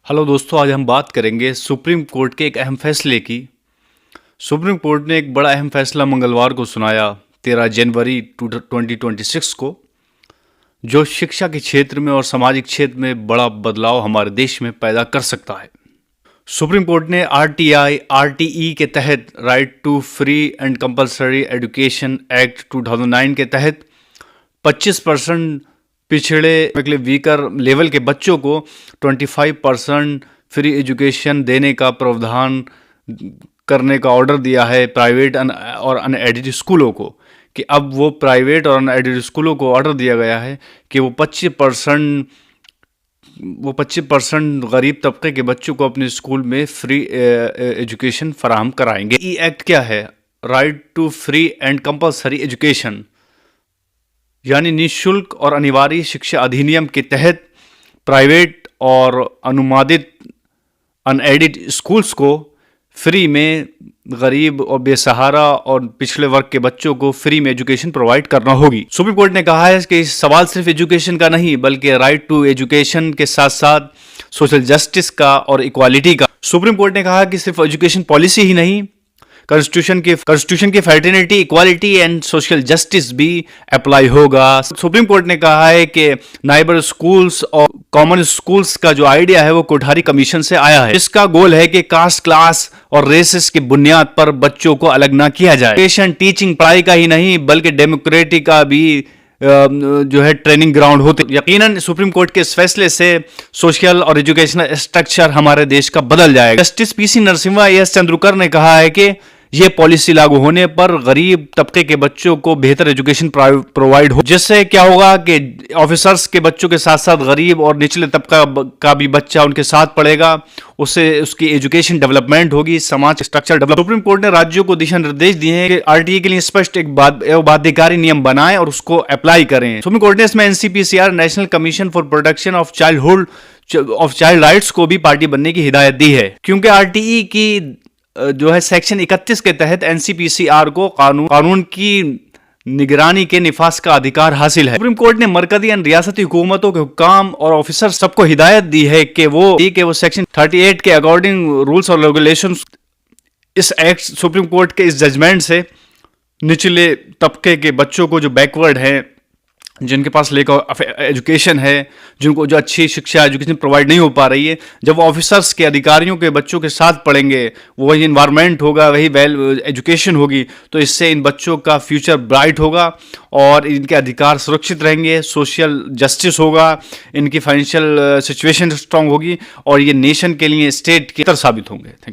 Hello दोस्तों, आज हम बात करेंगे सुप्रीम कोर्ट के एक अहम फैसले की। सुप्रीम कोर्ट ने एक बड़ा अहम फैसला मंगलवार को सुनाया 13 जनवरी 2026 को, जो शिक्षा के क्षेत्र में और सामाजिक क्षेत्र में बड़ा बदलाव हमारे देश में पैदा कर सकता है। सुप्रीम कोर्ट ने आरटीई के तहत right to free and compulsory education act 2009 के तहत 25% पिछड़े मतलब वीकर लेवल के बच्चों को 25% फ्री एजुकेशन देने का प्रावधान करने का ऑर्डर दिया है प्राइवेट और अनएडेड स्कूलों को। कि अब वो प्राइवेट और अनएडेड स्कूलों को ऑर्डर दिया गया है कि वो 25% गरीब तबके के बच्चों को अपने स्कूल में फ्री एजुकेशन फराहम कराएंगे। ये एक्ट क्या है? Right to free and compulsory education, यानी निःशुल्क और अनिवार्य शिक्षा अधिनियम के तहत प्राइवेट और अनुमादित अनएडेड स्कूल्स को फ्री में गरीब और बेसहारा और पिछड़े वर्ग के बच्चों को फ्री में एजुकेशन प्रोवाइड करना होगी। सुप्रीम कोर्ट ने कहा है कि सवाल सिर्फ एजुकेशन का नहीं, बल्कि राइट टू एजुकेशन के साथ साथ सोशल जस्टिस का और इक्वालिटी का। सुप्रीम कोर्ट ने कहा कि सिर्फ एजुकेशन पॉलिसी ही नहीं, कॉन्स्टिट्यूशन की fraternity, equality and social justice भी अप्लाई होगा। सुप्रीम कोर्ट ने कहा है कि नाइबर स्कूल्स और कॉमन स्कूल्स का जो आइडिया है वो कोठारी कमीशन से आया है। इसका गोल है कि कास्ट, क्लास और रेसेस की बुनियाद पर बच्चों को अलग ना किया जाए। एजुकेशन टीचिंग पढ़ाई का ही नहीं, बल्कि डेमोक्रेटिक का भी जो है ट्रेनिंग ग्राउंड होते। यकीनन सुप्रीम कोर्ट के इस फैसले से सोशल और एजुकेशनल स्ट्रक्चर हमारे देश का बदल जाएगा। जस्टिस पीसी नरसिम्हा, एस चंद्रकर ने कहा है कि ये पॉलिसी लागू होने पर गरीब तबके के बच्चों को बेहतर एजुकेशन प्रोवाइड हो, जिससे क्या होगा कि ऑफिसर्स के बच्चों के साथ साथ गरीब और निचले तबका का भी बच्चा उनके साथ पढ़ेगा, उससे उसकी एजुकेशन डेवलपमेंट होगी, समाज स्ट्रक्चर डेवलप। सुप्रीम कोर्ट ने राज्यों को दिशा निर्देश दिए हैं कि आरटीई के लिए स्पष्ट एक बाध्यकारी नियम बनाएं और उसको अप्लाई करें। सुप्रीम कोर्ट ने इसमें NCPCR, national commission for protection of child rights को भी पार्टी बनने की हिदायत दी है, क्योंकि आरटीई की जो है सेक्शन 31 के तहत एनसीपीसीआर को कानून की निगरानी के निफाज का अधिकार हासिल है। सुप्रीम कोर्ट ने मरकजी और रियासती हुकूमतों के हुक्काम और ऑफिसर सबको हिदायत दी है कि वो सेक्शन 38 के अकॉर्डिंग रूल्स और रेगुलेशंस, इस एक्ट सुप्रीम कोर्ट के इस जजमेंट से निचले तबके के बच्चों को जो बैकवर्ड हैं, जिनके पास लेकर एजुकेशन है, जिनको जो अच्छी शिक्षा एजुकेशन प्रोवाइड नहीं हो पा रही है, जब वो ऑफिसर्स के अधिकारियों के बच्चों के साथ पढ़ेंगे, वही इन्वायरमेंट होगा, वही वेल एजुकेशन होगी, तो इससे इन बच्चों का फ्यूचर ब्राइट होगा और इनके अधिकार सुरक्षित रहेंगे, सोशल जस्टिस होगा, इनकी फाइनेंशियल सिचुएशन स्ट्रांग होगी और ये नेशन के लिए, स्टेट के तरह साबित होंगे। Thank you.